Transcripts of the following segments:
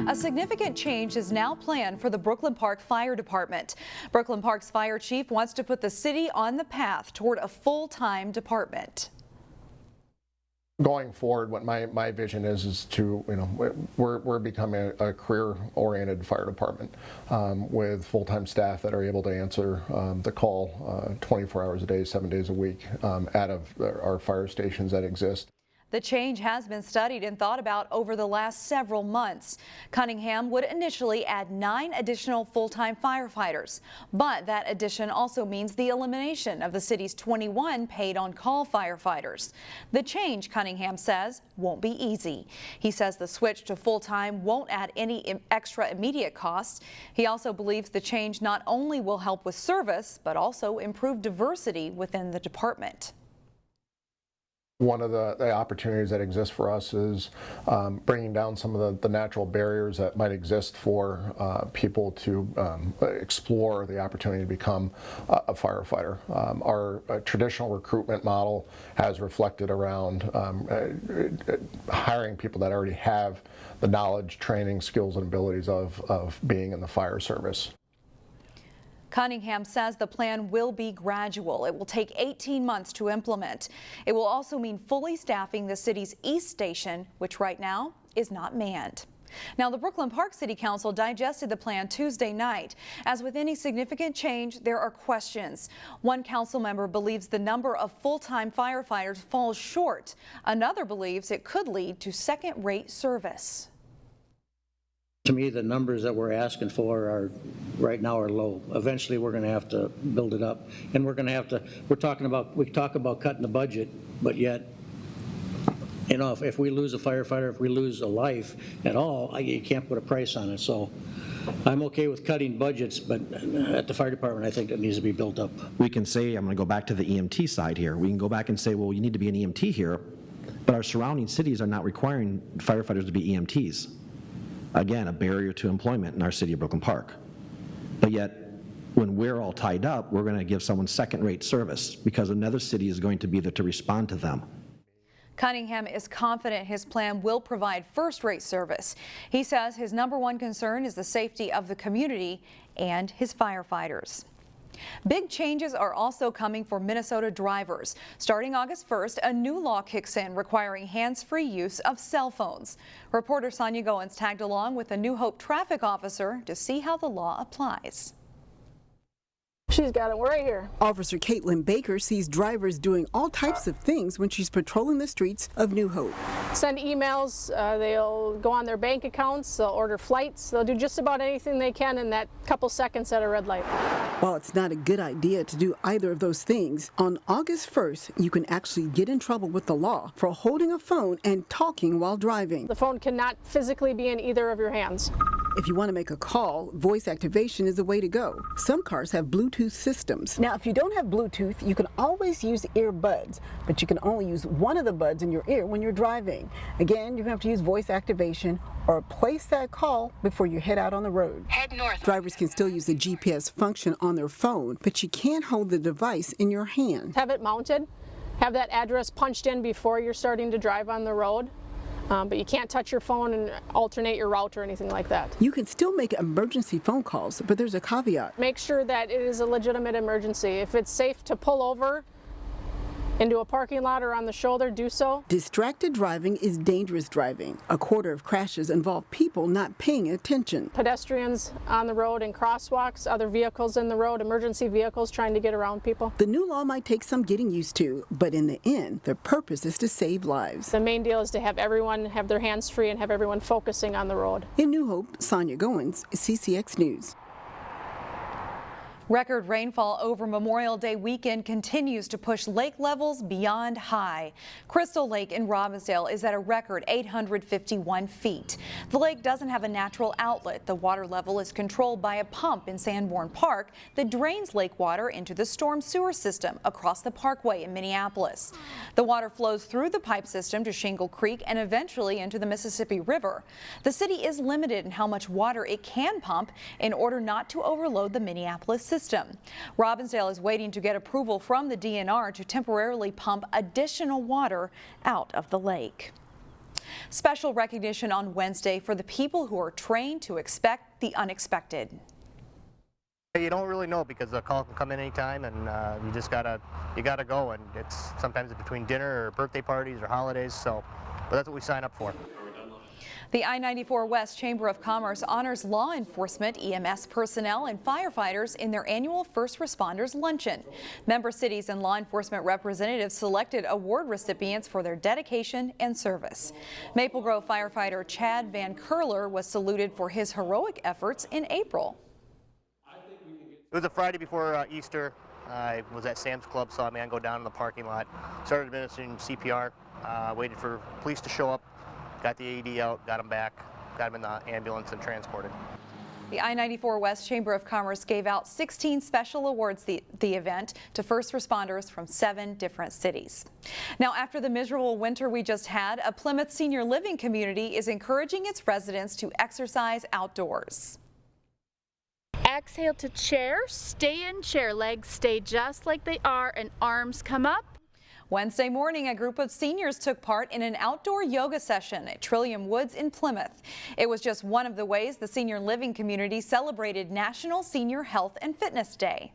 A significant change is now planned for the Brooklyn Park Fire Department. Brooklyn Park's fire chief wants to put the city on the path toward a full-time department. Going forward, what my vision is to, we're becoming a career-oriented fire department with full-time staff that are able to answer the call 24 hours a day, 7 days a week out of our fire stations that exist. The change has been studied and thought about over the last several months. Cunningham would initially add 9 additional full-time firefighters, but that addition also means the elimination of the city's 21 paid-on-call firefighters. The change, Cunningham says, won't be easy. He says the switch to full-time won't add any extra immediate costs. He also believes the change not only will help with service, but also improve diversity within the department. One of the opportunities that exist for us is bringing down some of the natural barriers that might exist for people to explore the opportunity to become a firefighter. Our traditional recruitment model has reflected around hiring people that already have the knowledge, training, skills, and abilities of being in the fire service. Cunningham says the plan will be gradual. It will take 18 months to implement. It will also mean fully staffing the city's East Station, which right now is not manned. Now, the Brooklyn Park City Council digested the plan Tuesday night. As with any significant change, there are questions. One council member believes the number of full-time firefighters falls short. Another believes it could lead to second-rate service. To me, the numbers that we're asking for right now are low. Eventually, we're going to have to build it up, and we're going to have to. We talk about cutting the budget, but yet, if we lose a firefighter, if we lose a life at all, you can't put a price on it. So, I'm okay with cutting budgets, but at the fire department, I think that needs to be built up. We can say, I'm going to go back to the EMT side here. We can go back and say, well, you need to be an EMT here, but our surrounding cities are not requiring firefighters to be EMTs. Again, a barrier to employment in our city of Brooklyn Park. But yet, when we're all tied up, we're going to give someone second-rate service because another city is going to be there to respond to them. Cunningham is confident his plan will provide first-rate service. He says his #1 concern is the safety of the community and his firefighters. Big changes are also coming for Minnesota drivers. Starting August 1st, a new law kicks in requiring hands-free use of cell phones. Reporter Sonia Goins tagged along with a New Hope traffic officer to see how the law applies. She's got it right here. Officer Caitlin Baker sees drivers doing all types of things when she's patrolling the streets of New Hope. Send emails, they'll go on their bank accounts, they'll order flights, they'll do just about anything they can in that couple seconds at a red light. While it's not a good idea to do either of those things, on August 1st, you can actually get in trouble with the law for holding a phone and talking while driving. The phone cannot physically be in either of your hands. If you want to make a call, voice activation is the way to go. Some cars have Bluetooth systems. Now, if you don't have Bluetooth, you can always use earbuds, but you can only use one of the buds in your ear when you're driving. Again, you have to use voice activation or place that call before you head out on the road. Head north. Drivers can still use the GPS function on their phone, but you can't hold the device in your hand. Have it mounted, have that address punched in before you're starting to drive on the road. But you can't touch your phone and alternate your route or anything like that. You can still make emergency phone calls, but there's a caveat. Make sure that it is a legitimate emergency. If it's safe to pull over into a parking lot or on the shoulder, do so. Distracted driving is dangerous driving. A quarter of crashes involve people not paying attention. Pedestrians on the road and crosswalks, other vehicles in the road, emergency vehicles trying to get around people. The new law might take some getting used to, but in the end, the purpose is to save lives. The main deal is to have everyone have their hands free and have everyone focusing on the road. In New Hope, Sonia Goins, CCX News. Record rainfall over Memorial Day weekend continues to push lake levels beyond high. Crystal Lake in Robbinsdale is at a record 851 feet. The lake doesn't have a natural outlet. The water level is controlled by a pump in Sanborn Park that drains lake water into the storm sewer system across the parkway in Minneapolis. The water flows through the pipe system to Shingle Creek and eventually into the Mississippi River. The city is limited in how much water it can pump in order not to overload the Minneapolis system. Robbinsdale is waiting to get approval from the DNR to temporarily pump additional water out of the lake. Special recognition on Wednesday for the people who are trained to expect the unexpected. You don't really know because the call can come in anytime, and you just gotta go, and it's sometimes between dinner or birthday parties or holidays, so but that's what we sign up for. The I-94 West Chamber of Commerce honors law enforcement, EMS personnel, and firefighters in their annual First Responders Luncheon. Member cities and law enforcement representatives selected award recipients for their dedication and service. Maple Grove firefighter Chad Van Curler was saluted for his heroic efforts in April. It was a Friday before Easter. I was at Sam's Club, saw a man go down in the parking lot, started administering CPR, waited for police to show up, got the AED out, got him back, got him in the ambulance and transported. The I-94 West Chamber of Commerce gave out 16 special awards the event to first responders from 7 different cities. Now, after the miserable winter we just had, a Plymouth senior living community is encouraging its residents to exercise outdoors. Exhale to chair, stay in chair, legs stay just like they are and arms come up. Wednesday morning, a group of seniors took part in an outdoor yoga session at Trillium Woods in Plymouth. It was just one of the ways the senior living community celebrated National Senior Health and Fitness Day.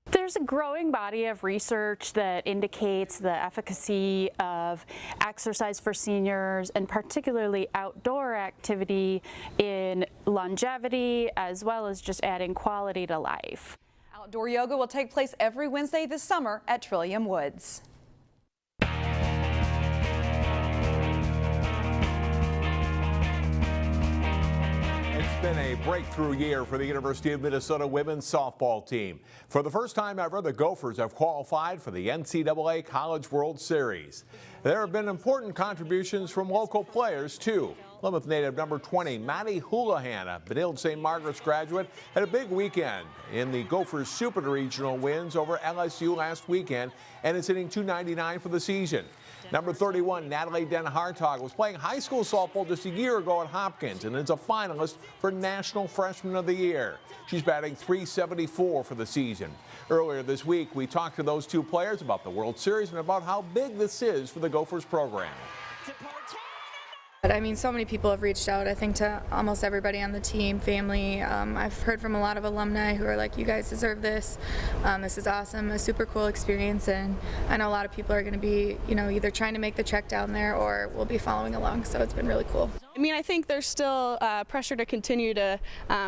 There's a growing body of research that indicates the efficacy of exercise for seniors and particularly outdoor activity in longevity as well as just adding quality to life. Outdoor yoga will take place every Wednesday this summer at Trillium Woods. It's been a breakthrough year for the University of Minnesota women's softball team. For the first time ever, the Gophers have qualified for the NCAA College World Series. There have been important contributions from local players, too. Plymouth native number 20, Maddie Houlihan, a Benilde St. Margaret's graduate, had a big weekend in the Gophers Super Regional wins over LSU last weekend and is hitting .299 for the season. Number 31, Natalie Den Hartog, was playing high school softball just a year ago at Hopkins and is a finalist for National Freshman of the Year. She's batting .374 for the season. Earlier this week, we talked to those two players about the World Series and about how big this is for the Gophers program. I mean, so many people have reached out, I think, to almost everybody on the team, family. I've heard from a lot of alumni who are like, you guys deserve this. This is awesome, a super cool experience, and I know a lot of people are going to be, either trying to make the trek down there or will be following along, so it's been really cool. I mean, I think there's still pressure to continue to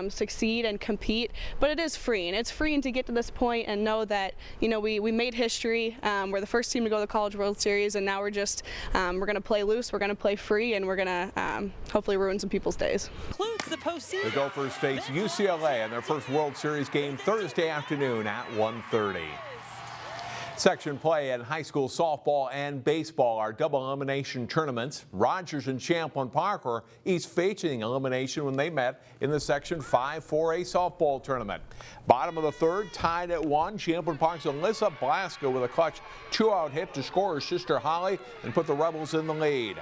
succeed and compete, but it is freeing. It's freeing to get to this point and know that, we made history. We're the first team to go to the College World Series, and now we're just, we're going to play loose, we're going to play free, and we're going to hopefully ruin some people's days. The Gophers face UCLA in their first World Series game Thursday afternoon at 1:30. Section play in high school softball and baseball are double elimination tournaments. Rogers and Champlin Park were each facing elimination when they met in the Section 5 4A softball tournament. Bottom of the third, tied at 1. Champlin Park's Alyssa Blaska with a clutch 2-out hit to score her sister Holly and put the Rebels in the lead.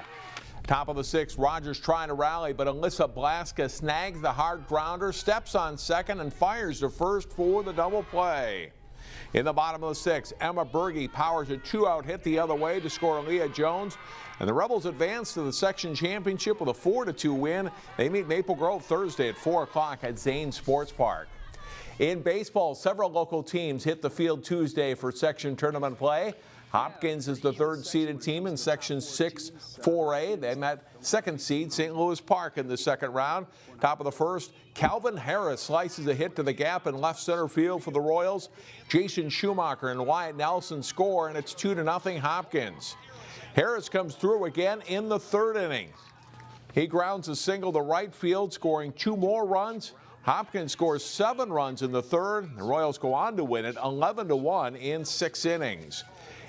Top of the 6th, Rogers trying to rally, but Alyssa Blaska snags the hard grounder, steps on second, and fires to first for the double play. In the bottom of the 6th, Emma Berge powers a 2-out hit the other way to score Leah Jones, and the Rebels advance to the section championship with a 4-2 win. They meet Maple Grove Thursday at 4 o'clock at Zane Sports Park. In baseball, several local teams hit the field Tuesday for section tournament play. Hopkins is the third-seeded team in Section 6 4A. They met second seed St. Louis Park in the second round. Top of the first, Calvin Harris slices a hit to the gap in left center field for the Royals. Jason Schumacher and Wyatt Nelson score, and it's 2-0 Hopkins. Harris comes through again in the third inning. He grounds a single to right field, scoring 2 more runs. Hopkins scores 7 runs in the third. The Royals go on to win it 11-1 in 6 innings.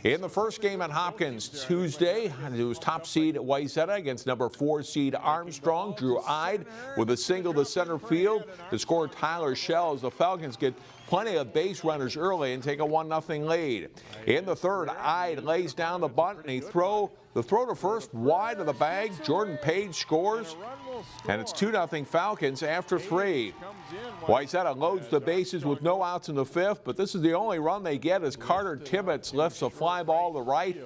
In the first game at Hopkins Tuesday, it was top seed Wayzata against number 4 seed Armstrong. Drew Ide with a single to center field to score Tyler Shell as the Falcons get plenty of base runners early and take a 1-0 lead. In the third, Ide lays down the bunt and the throw to first wide of the bag. Jordan Page scores, and it's 2-0 Falcons after 3. Wayzata loads the bases with no outs in the 5th, but this is the only run they get as Carter Tibbetts lifts a fly ball to right.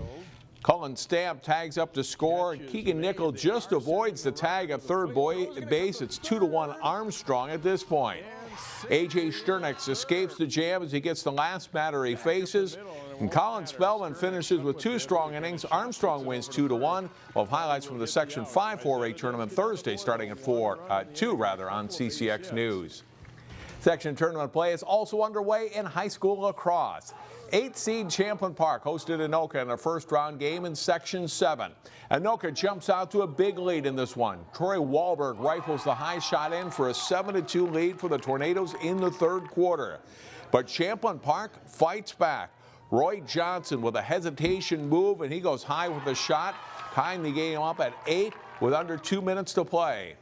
Cullen Stamp tags up to score. Keegan Nickel just avoids the tag at third base. It's 2-1 Armstrong at this point. A.J. Sternix escapes the jam as he gets the last batter he faces. And Colin Spellman finishes with 2 strong innings. Armstrong wins 2-1. We'll have highlights from the Section 5 4A tournament Thursday starting at 2 on CCX News. Section tournament play is also underway in high school lacrosse. 8-seed Champlin Park hosted Anoka in a first-round game in Section 7. Anoka jumps out to a big lead in this one. Troy Wahlberg rifles the high shot in for a 7-2 lead for the Tornadoes in the third quarter. But Champlin Park fights back. Roy Johnson with a hesitation move, and he goes high with the shot, tying the game up at 8 with under 2 minutes to play.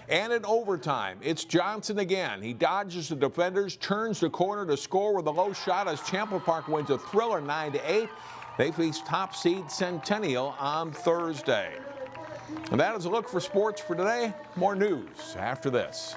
And in overtime, it's Johnson again. He dodges the defenders, turns the corner to score with a low shot as Champlin Park wins a thriller 9-8. They face top seed Centennial on Thursday. And that is a look for sports for today. More news after this.